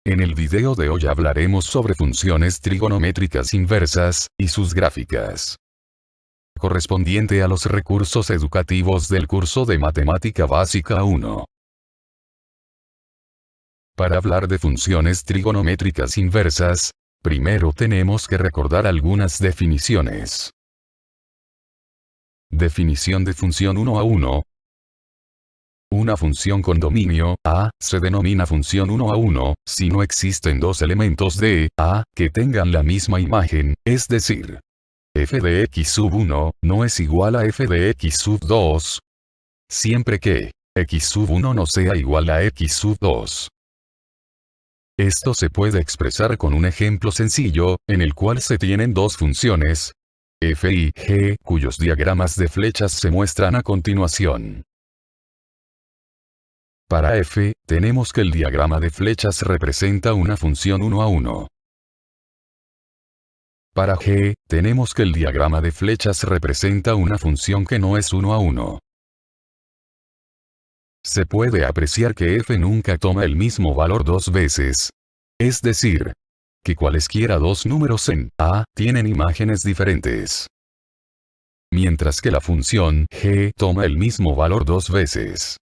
En el video de hoy hablaremos sobre funciones trigonométricas inversas, y sus gráficas. Correspondiente a los recursos educativos del curso de Matemática Básica 1. Para hablar de funciones trigonométricas inversas, primero tenemos que recordar algunas definiciones. Definición de función 1 a 1. Una función con dominio A se denomina función 1 a 1 si no existen dos elementos de A que tengan la misma imagen, es decir, f de x sub 1 no es igual a f de x sub 2, siempre que x sub 1 no sea igual a x sub 2. Esto se puede expresar con un ejemplo sencillo, en el cual se tienen dos funciones, f y g, cuyos diagramas de flechas se muestran a continuación. Para f, tenemos que el diagrama de flechas representa una función 1 a 1. Para g, tenemos que el diagrama de flechas representa una función que no es 1 a 1. Se puede apreciar que f nunca toma el mismo valor dos veces. Es decir, que cualesquiera dos números en A tienen imágenes diferentes. Mientras que la función g toma el mismo valor dos veces.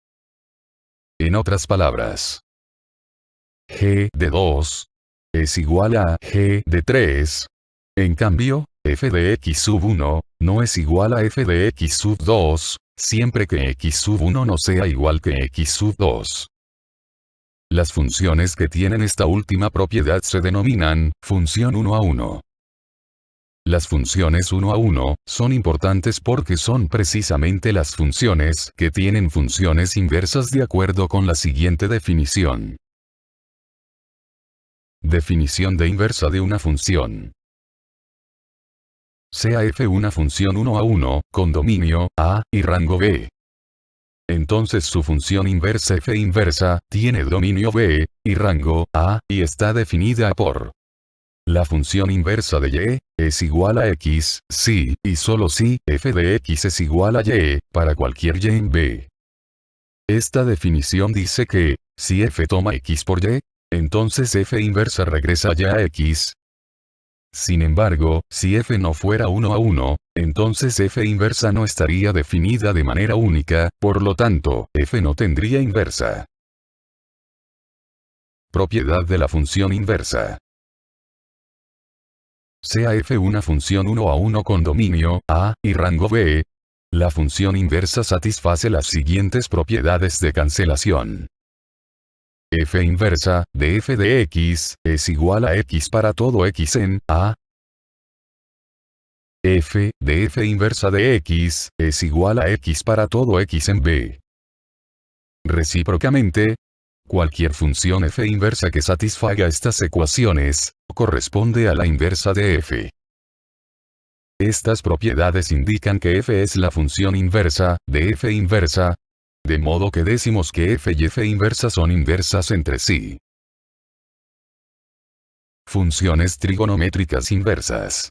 En otras palabras, g de 2 es igual a g de 3. En cambio, f de x sub 1 no es igual a f de x sub 2, siempre que x sub 1 no sea igual que x sub 2. Las funciones que tienen esta última propiedad se denominan función 1 a 1. Las funciones 1 a 1 son importantes porque son precisamente las funciones que tienen funciones inversas de acuerdo con la siguiente definición. Definición de inversa de una función. Sea f una función 1 a 1, con dominio A y rango B. Entonces su función inversa f inversa tiene dominio B y rango A y está definida por la función inversa de y es igual a x si y solo si f de x es igual a y para cualquier y en B. Esta definición dice que si f toma x por y, entonces f inversa regresa ya a x. Sin embargo, si f no fuera 1 a 1, entonces f inversa no estaría definida de manera única, por lo tanto, f no tendría inversa. Propiedad de la función inversa. Sea f una función 1 a 1 con dominio A y rango B, la función inversa satisface las siguientes propiedades de cancelación. F inversa de f de x es igual a x para todo x en A. F de f inversa de x es igual a x para todo x en B. Recíprocamente, cualquier función f inversa que satisfaga estas ecuaciones, corresponde a la inversa de f. Estas propiedades indican que f es la función inversa de f inversa, de modo que decimos que f y f inversa son inversas entre sí. Funciones trigonométricas inversas.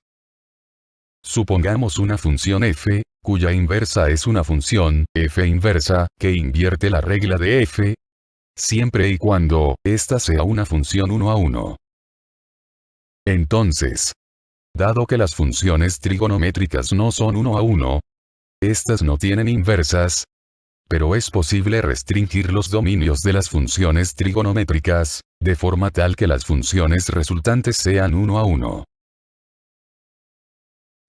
Supongamos una función f, cuya inversa es una función f inversa, que invierte la regla de f, siempre y cuando ésta sea una función 1 a 1. Entonces, dado que las funciones trigonométricas no son 1 a 1, estas no tienen inversas, pero es posible restringir los dominios de las funciones trigonométricas, de forma tal que las funciones resultantes sean 1 a 1.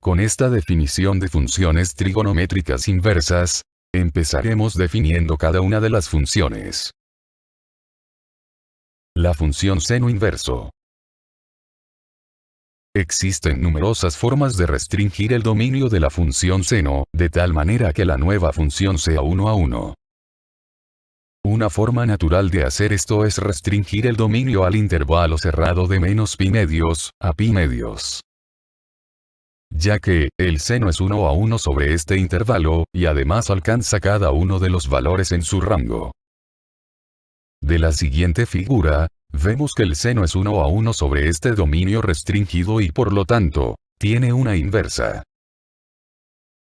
Con esta definición de funciones trigonométricas inversas, empezaremos definiendo cada una de las funciones. La función seno inverso. Existen numerosas formas de restringir el dominio de la función seno, de tal manera que la nueva función sea 1 a 1. Una forma natural de hacer esto es restringir el dominio al intervalo cerrado de menos pi medios a pi medios. Ya que el seno es 1 a 1 sobre este intervalo, y además alcanza cada uno de los valores en su rango. De la siguiente figura, vemos que el seno es 1 a 1 sobre este dominio restringido y por lo tanto, tiene una inversa.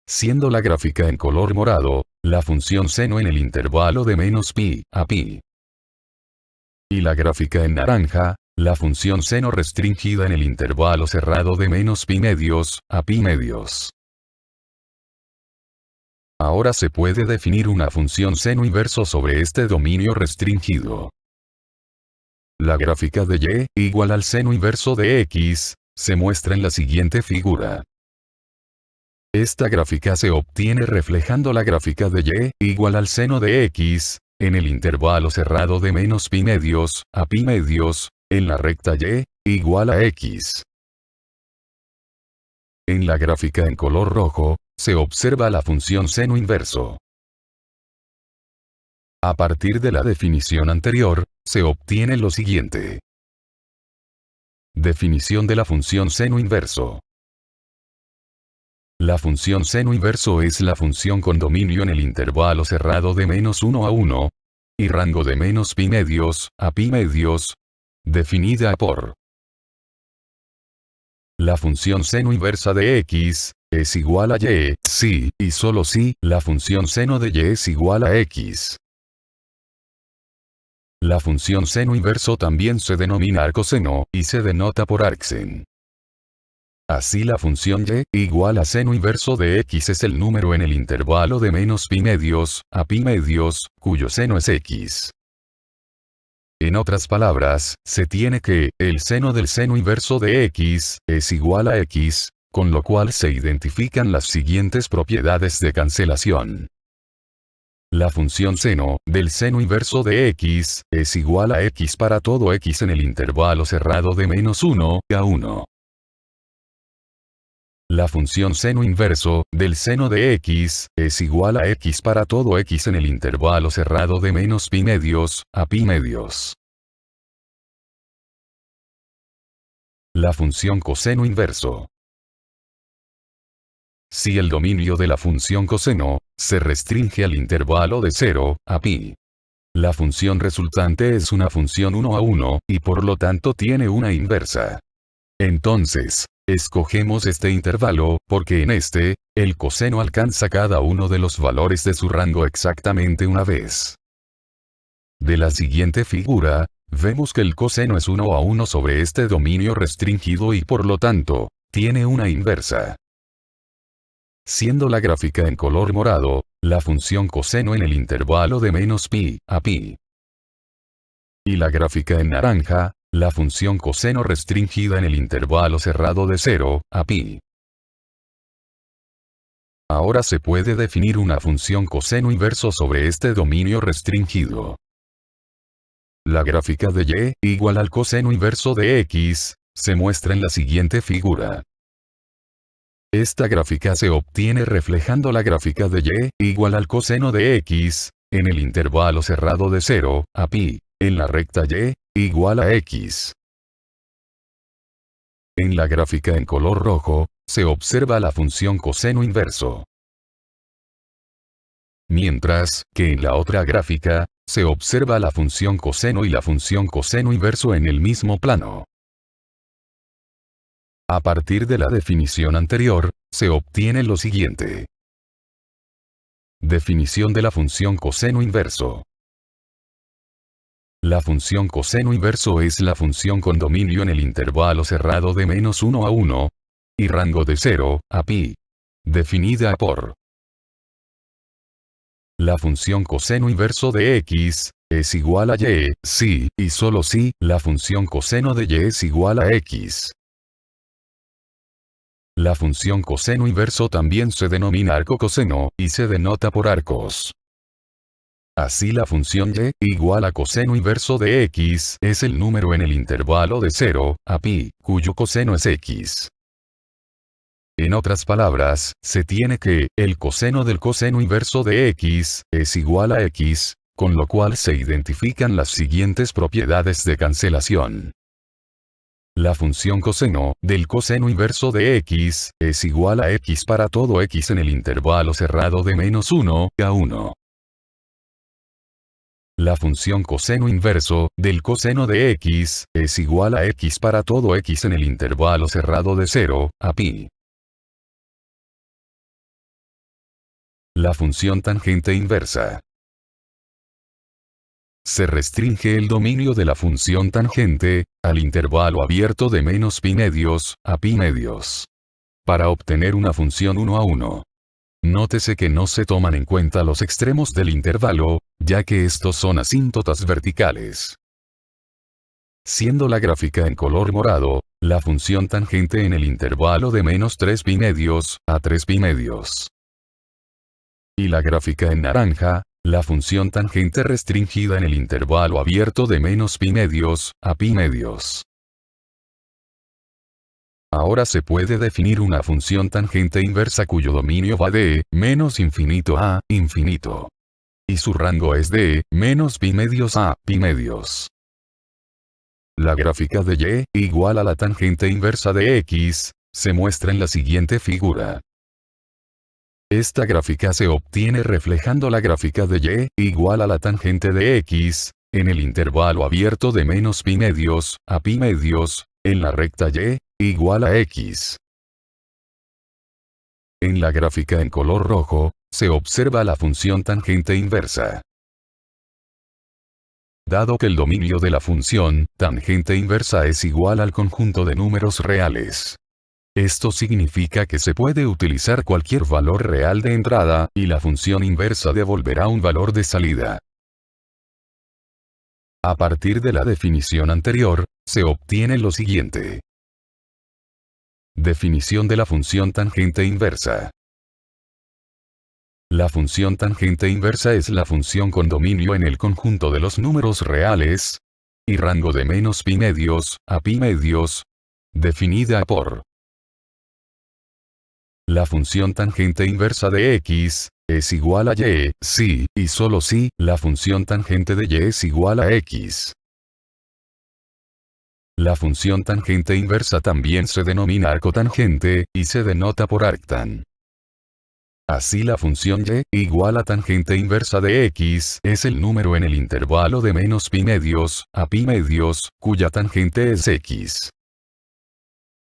Siendo la gráfica en color morado, la función seno en el intervalo de menos pi a pi. Y la gráfica en naranja, la función seno restringida en el intervalo cerrado de menos pi medios a pi medios. Ahora se puede definir una función seno inverso sobre este dominio restringido. La gráfica de y igual al seno inverso de x, se muestra en la siguiente figura. Esta gráfica se obtiene reflejando la gráfica de y igual al seno de x, en el intervalo cerrado de menos pi medios a pi medios, en la recta y, igual a x. En la gráfica en color rojo, se observa la función seno inverso. A partir de la definición anterior, se obtiene lo siguiente. Definición de la función seno inverso. La función seno inverso es la función con dominio en el intervalo cerrado de menos 1 a 1, y rango de menos pi medios a pi medios, definida por la función seno inversa de x, es igual a y, si, y solo si, la función seno de y es igual a x. La función seno inverso también se denomina arcoseno, y se denota por arcsen. Así la función y, igual a seno inverso de x es el número en el intervalo de menos pi medios, a pi medios, cuyo seno es x. En otras palabras, se tiene que, el seno del seno inverso de x, es igual a x, con lo cual se identifican las siguientes propiedades de cancelación. La función seno, del seno inverso de x, es igual a x para todo x en el intervalo cerrado de menos 1 a 1. La función seno inverso, del seno de x, es igual a x para todo x en el intervalo cerrado de menos pi medios a pi medios. La función coseno inverso. Si el dominio de la función coseno, se restringe al intervalo de 0 a pi. La función resultante es una función 1 a 1, y por lo tanto tiene una inversa. Entonces, escogemos este intervalo, porque en este, el coseno alcanza cada uno de los valores de su rango exactamente una vez. De la siguiente figura, vemos que el coseno es 1 a 1 sobre este dominio restringido y por lo tanto, tiene una inversa. Siendo la gráfica en color morado, la función coseno en el intervalo de menos pi a pi. Y la gráfica en naranja, la función coseno restringida en el intervalo cerrado de 0 a pi. Ahora se puede definir una función coseno inverso sobre este dominio restringido. La gráfica de y, igual al coseno inverso de x, se muestra en la siguiente figura. Esta gráfica se obtiene reflejando la gráfica de y, igual al coseno de x, en el intervalo cerrado de 0 a pi, en la recta y, igual a x. En la gráfica en color rojo, se observa la función coseno inverso. Mientras que en la otra gráfica, se observa la función coseno y la función coseno inverso en el mismo plano. A partir de la definición anterior, se obtiene lo siguiente. Definición de la función coseno inverso. La función coseno inverso es la función con dominio en el intervalo cerrado de menos 1 a 1, y rango de 0 a pi. Definida por la función coseno inverso de x, es igual a y, si, y solo si, la función coseno de y es igual a x. La función coseno inverso también se denomina arco coseno, y se denota por arcos. Así la función y, igual a coseno inverso de x, es el número en el intervalo de 0 a pi, cuyo coseno es x. En otras palabras, se tiene que, el coseno del coseno inverso de x, es igual a x, con lo cual se identifican las siguientes propiedades de cancelación. La función coseno, del coseno inverso de x, es igual a x para todo x en el intervalo cerrado de menos 1 a 1. La función coseno inverso, del coseno de x, es igual a x para todo x en el intervalo cerrado de 0 a pi. La función tangente inversa. se restringe el dominio de la función tangente, al intervalo abierto de menos pi medios, a pi medios. Para obtener una función 1 a 1. Nótese que no se toman en cuenta los extremos del intervalo, ya que estos son asíntotas verticales. Siendo la gráfica en color morado, la función tangente en el intervalo de menos 3 pi medios, a 3 pi medios. Y la gráfica en naranja, la función tangente restringida en el intervalo abierto de menos pi medios, a pi medios. Ahora se puede definir una función tangente inversa cuyo dominio va de menos infinito a infinito. Y su rango es de menos pi medios a pi medios. La gráfica de y igual a la tangente inversa de x, se muestra en la siguiente figura. Esta gráfica se obtiene reflejando la gráfica de y igual a la tangente de x, en el intervalo abierto de menos pi medios, a pi medios, en la recta y, igual a x. En la gráfica en color rojo, se observa la función tangente inversa. Dado que el dominio de la función tangente inversa es igual al conjunto de números reales. Esto significa que se puede utilizar cualquier valor real de entrada, y la función inversa devolverá un valor de salida. A partir de la definición anterior, se obtiene lo siguiente. Definición de la función tangente inversa. La función tangente inversa es la función con dominio en el conjunto de los números reales, y rango de menos pi medios, a pi medios, definida por la función tangente inversa de x, es igual a y, si, y solo si, la función tangente de y es igual a x. La función tangente inversa también se denomina arcotangente, y se denota por arctan. Así la función y, igual a tangente inversa de x, es el número en el intervalo de menos pi medios, a pi medios, cuya tangente es x.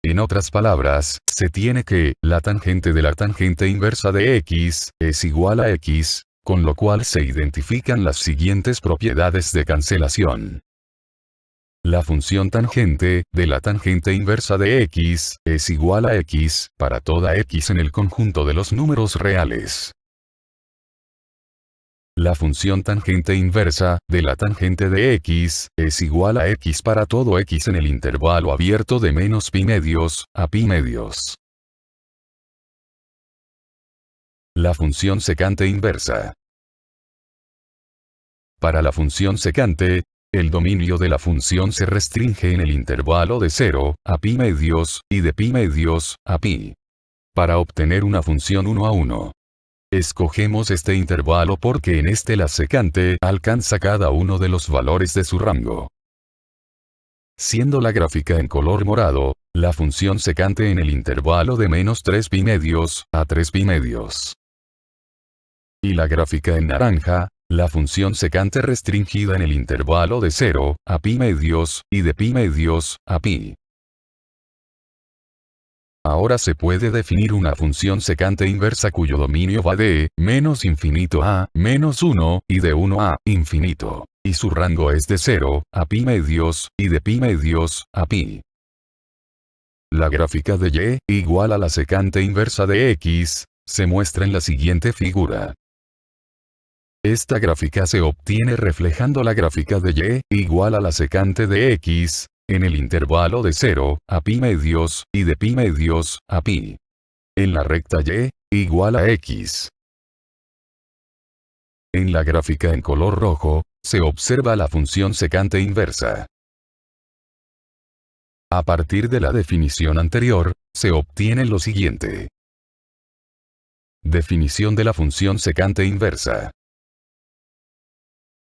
En otras palabras, se tiene que, la tangente de la tangente inversa de x, es igual a x, con lo cual se identifican las siguientes propiedades de cancelación. La función tangente, de la tangente inversa de x, es igual a x, para toda x en el conjunto de los números reales. La función tangente inversa, de la tangente de x, es igual a x para todo x en el intervalo abierto de menos pi medios, a pi medios. La función secante inversa. Para la función secante, el dominio de la función se restringe en el intervalo de 0, a pi medios, y de pi medios, a pi. Para obtener una función 1 a 1. Escogemos este intervalo porque en este la secante alcanza cada uno de los valores de su rango. Siendo la gráfica en color morado, la función secante en el intervalo de menos 3 pi medios, a 3 pi medios. Y la gráfica en naranja, la función secante restringida en el intervalo de 0, a pi medios, y de pi medios, a pi. Ahora se puede definir una función secante inversa cuyo dominio va de menos infinito a menos 1, y de 1 a infinito, y su rango es de 0, a pi medios, y de pi medios, a pi. La gráfica de y, igual a la secante inversa de x, se muestra en la siguiente figura. Esta gráfica se obtiene reflejando la gráfica de y, igual a la secante de x, en el intervalo de 0, a pi medios, y de pi medios, a pi. En la recta y, igual a x. En la gráfica en color rojo, se observa la función secante inversa. A partir de la definición anterior, se obtiene lo siguiente. Definición de la función secante inversa.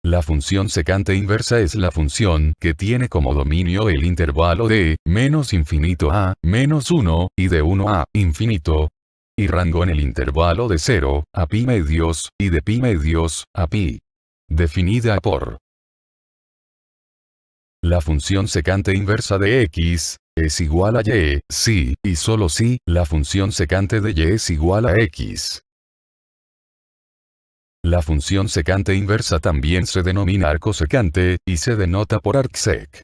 La función secante inversa es la función que tiene como dominio el intervalo de menos infinito a menos 1, y de 1 a infinito, y rango en el intervalo de 0, a pi medios, y de pi medios, a pi. Definida por la función secante inversa de x, es igual a y, si, y solo si, la función secante de y es igual a x. La función secante inversa también se denomina arco secante, y se denota por arcsec.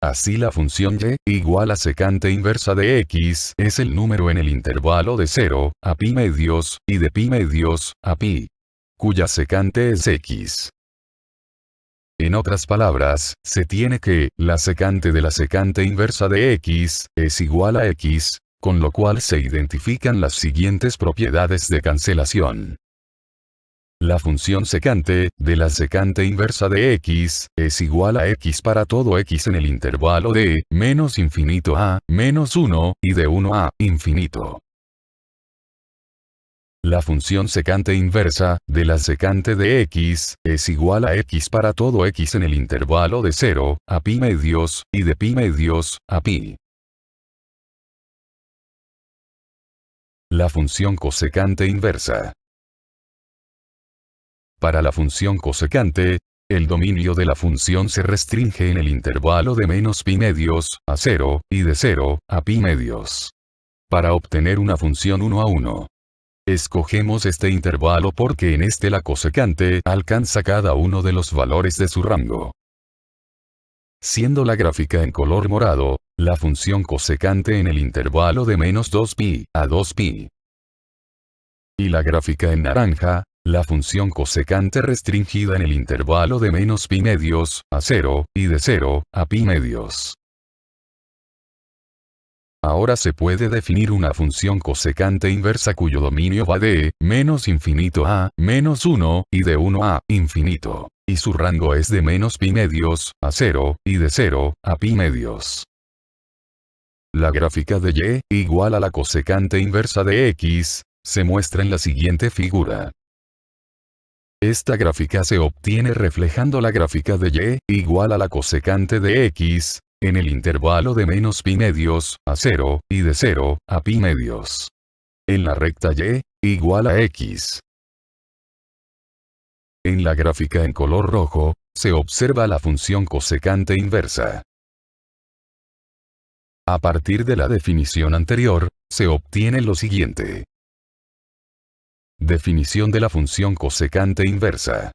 Así la función y igual a secante inversa de x es el número en el intervalo de 0 a pi medios, y de pi medios a pi, cuya secante es x. En otras palabras, se tiene que, la secante de la secante inversa de x, es igual a x, con lo cual se identifican las siguientes propiedades de cancelación. La función secante, de la secante inversa de x, es igual a x para todo x en el intervalo de, menos infinito a, menos 1, y de 1 a, infinito. La función secante inversa, de la secante de x, es igual a x para todo x en el intervalo de 0, a pi medios, y de pi medios, a pi. La función cosecante inversa. Para la función cosecante, el dominio de la función se restringe en el intervalo de menos pi medios, a 0, y de 0, a pi medios. Para obtener una función 1 a 1. Escogemos este intervalo porque en este la cosecante alcanza cada uno de los valores de su rango. Siendo la gráfica en color morado, la función cosecante en el intervalo de menos 2pi a 2pi. Y la gráfica en naranja, la función cosecante restringida en el intervalo de menos pi medios a 0, y de 0 a pi medios. Ahora se puede definir una función cosecante inversa cuyo dominio va de, menos infinito a, menos 1, y de 1 a, infinito. Y su rango es de menos pi medios, a 0, y de 0, a pi medios. La gráfica de y, igual a la cosecante inversa de x, se muestra en la siguiente figura. Esta gráfica se obtiene reflejando la gráfica de y, igual a la cosecante de x, en el intervalo de menos pi medios, a 0, y de 0, a pi medios. En la recta y, igual a x. En la gráfica en color rojo, se observa la función cosecante inversa. A partir de la definición anterior, se obtiene lo siguiente. Definición de la función cosecante inversa.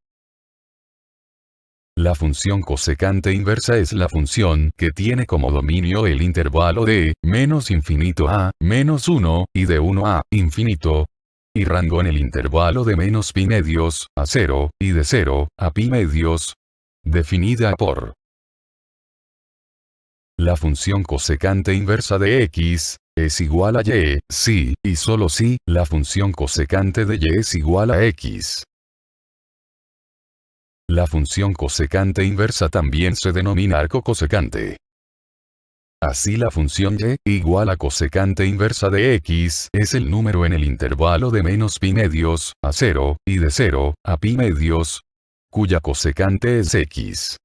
La función cosecante inversa es la función que tiene como dominio el intervalo de, menos infinito a, menos 1, y de 1 a, infinito, y rango en el intervalo de menos pi medios, a 0, y de 0, a pi medios, definida por la función cosecante inversa de x, es igual a y, si, y solo si, la función cosecante de y es igual a x. La función cosecante inversa también se denomina arco cosecante. Así la función y, igual a cosecante inversa de x, es el número en el intervalo de menos pi medios, a 0, y de 0, a pi medios, cuya cosecante es x.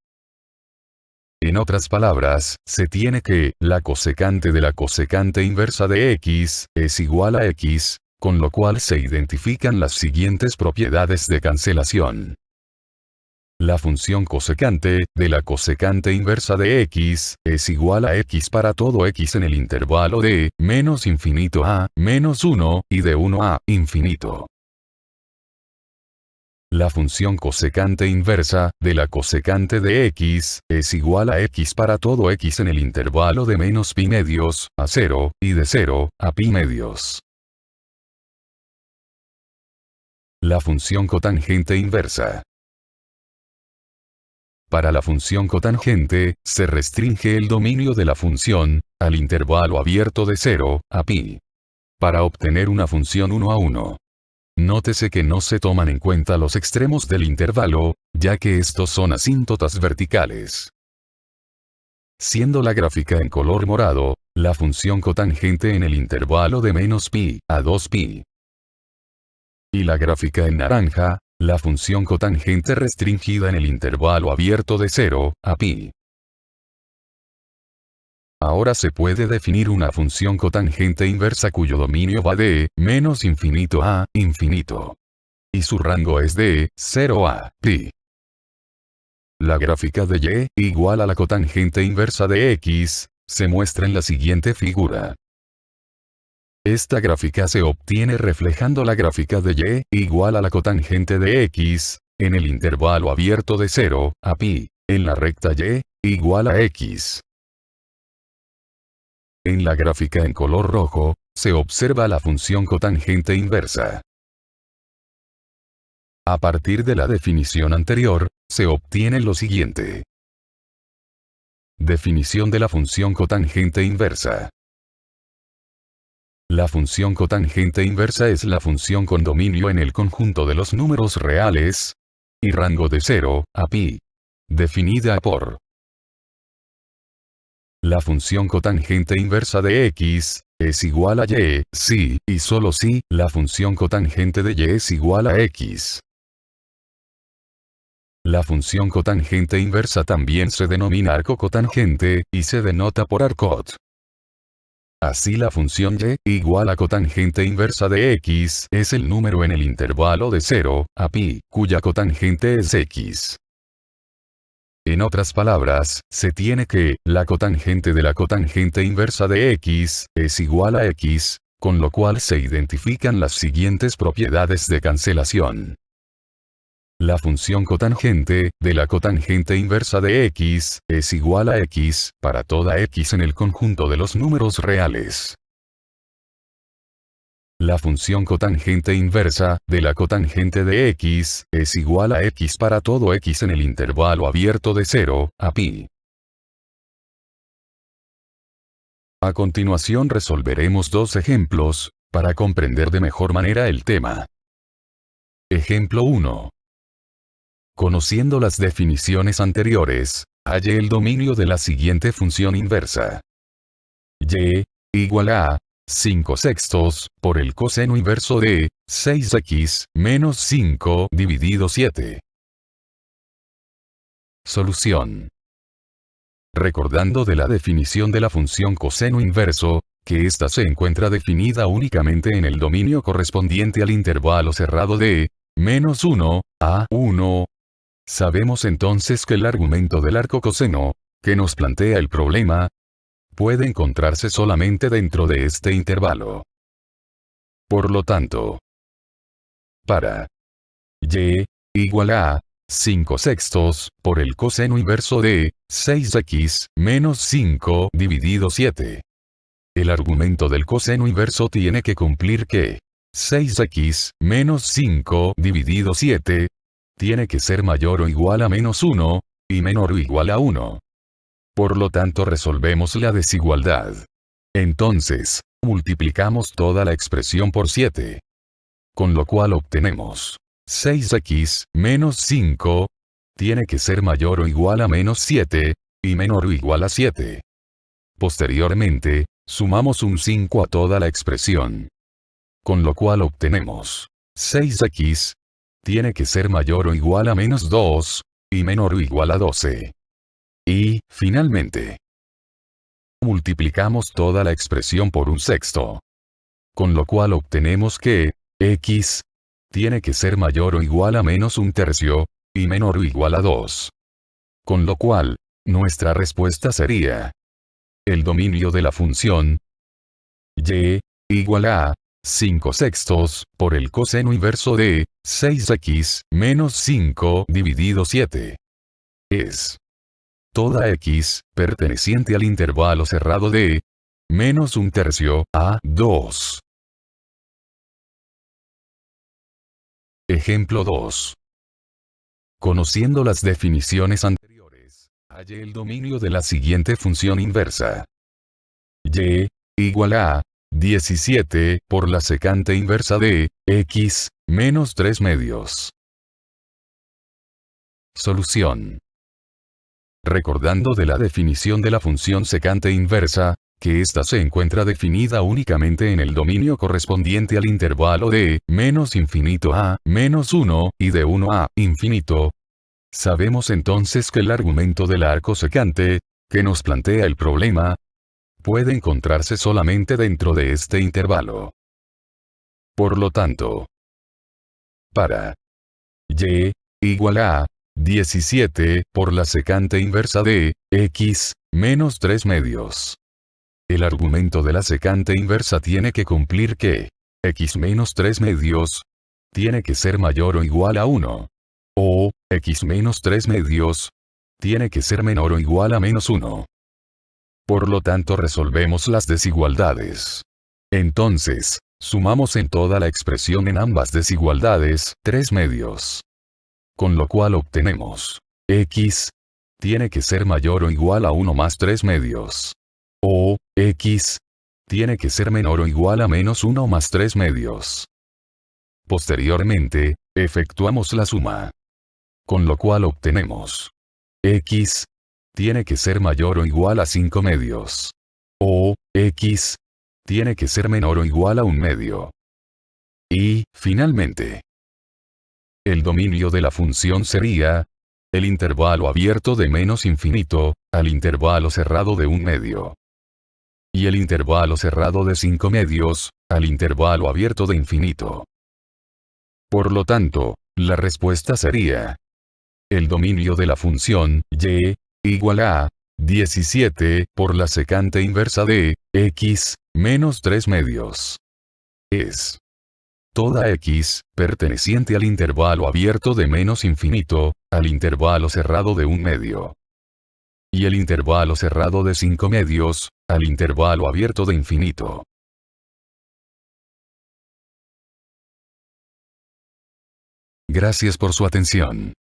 En otras palabras, se tiene que, la cosecante de la cosecante inversa de x, es igual a x, con lo cual se identifican las siguientes propiedades de cancelación. La función cosecante, de la cosecante inversa de x, es igual a x para todo x en el intervalo de, menos infinito a, menos 1, y de 1 a, infinito. La función cosecante inversa, de la cosecante de x, es igual a x para todo x en el intervalo de menos pi medios, a 0, y de 0, a pi medios. La función cotangente inversa. Para la función cotangente, se restringe el dominio de la función, al intervalo abierto de 0, a pi. Para obtener una función 1 a 1. Nótese que no se toman en cuenta los extremos del intervalo, ya que estos son asíntotas verticales. Siendo la gráfica en color morado, la función cotangente en el intervalo de menos pi a 2pi. Y la gráfica en naranja, la función cotangente restringida en el intervalo abierto de 0 a pi. Ahora se puede definir una función cotangente inversa cuyo dominio va de, menos infinito a, infinito. Y su rango es de, 0 a, pi. La gráfica de y, igual a la cotangente inversa de x, se muestra en la siguiente figura. Esta gráfica se obtiene reflejando la gráfica de y igual a la cotangente de x, en el intervalo abierto de 0 a pi, en la recta y, igual a x. En la gráfica en color rojo, se observa la función cotangente inversa. A partir de la definición anterior, se obtiene lo siguiente. Definición de la función cotangente inversa. La función cotangente inversa es la función con dominio en el conjunto de los números reales, y rango de 0 a pi, definida por la función cotangente inversa de x es igual a y, si, y solo si, la función cotangente de y es igual a x. La función cotangente inversa también se denomina arco cotangente, y se denota por arcot. Así la función y, igual a cotangente inversa de x, es el número en el intervalo de 0 a pi, cuya cotangente es x. En otras palabras, se tiene que, la cotangente de la cotangente inversa de x, es igual a x, con lo cual se identifican las siguientes propiedades de cancelación. La función cotangente, de la cotangente inversa de x, es igual a x, para toda x en el conjunto de los números reales. La función cotangente inversa, de la cotangente de x, es igual a x para todo x en el intervalo abierto de 0 a pi. A continuación resolveremos dos ejemplos, para comprender de mejor manera el tema. Ejemplo 1. Conociendo las definiciones anteriores, halle el dominio de la siguiente función inversa. Y igual a 5/6 por el coseno inverso de 6x menos 5 dividido 7. Solución. Recordando de la definición de la función coseno inverso, que ésta se encuentra definida únicamente en el dominio correspondiente al intervalo cerrado de -1 a 1. Sabemos entonces que el argumento del arco coseno, que nos plantea el problema, puede encontrarse solamente dentro de este intervalo. Por lo tanto, para y igual a 5/6 por el coseno inverso de 6x menos 5 dividido 7. El argumento del coseno inverso tiene que cumplir que 6x menos 5 dividido 7 tiene que ser mayor o igual a -1, y menor o igual a 1. Por lo tanto resolvemos la desigualdad. Entonces, multiplicamos toda la expresión por 7. Con lo cual obtenemos 6x menos 5 tiene que ser mayor o igual a -7, y menor o igual a 7. Posteriormente, sumamos un 5 a toda la expresión. Con lo cual obtenemos 6x tiene que ser mayor o igual a -2, y menor o igual a 12. Y, finalmente, multiplicamos toda la expresión por un sexto. Con lo cual obtenemos que, x, tiene que ser mayor o igual a -1/3, y menor o igual a 2. Con lo cual, nuestra respuesta sería el dominio de la función y igual a 5/6 por el coseno inverso de 6x menos 5 dividido 7. Es toda x, perteneciente al intervalo cerrado de -1/3 a 2. Ejemplo 2. Conociendo las definiciones anteriores, halle el dominio de la siguiente función inversa. Y igual a 17 por la secante inversa de x menos 3/2. Solución. Recordando de la definición de la función secante inversa, que ésta se encuentra definida únicamente en el dominio correspondiente al intervalo de -∞ a -1 y de 1 a infinito. Sabemos entonces que el argumento del arco secante, que nos plantea el problema, puede encontrarse solamente dentro de este intervalo. Por lo tanto, para y igual a 17 por la secante inversa de x menos 3/2. El argumento de la secante inversa tiene que cumplir que x menos 3 medios tiene que ser mayor o igual a 1. O x menos 3 medios tiene que ser menor o igual a menos 1. Por lo tanto resolvemos las desigualdades. Entonces, sumamos en toda la expresión en ambas desigualdades 3 medios. Con lo cual obtenemos x tiene que ser mayor o igual a 1 más 3 medios. O x tiene que ser menor o igual a menos 1 más 3 medios. Posteriormente, efectuamos la suma. Con lo cual obtenemos x tiene que ser mayor o igual a 5 medios. O x tiene que ser menor o igual a 1 medio. Y, finalmente, el dominio de la función sería el intervalo abierto de menos infinito al intervalo cerrado de 1 medio. Y el intervalo cerrado de 5 medios al intervalo abierto de infinito. Por lo tanto, la respuesta sería el dominio de la función y igual a 17 por la secante inversa de x menos 3 medios. Es toda x perteneciente al intervalo abierto de menos infinito al intervalo cerrado de 1 medio. Y el intervalo cerrado de 5 medios al intervalo abierto de infinito. Gracias por su atención.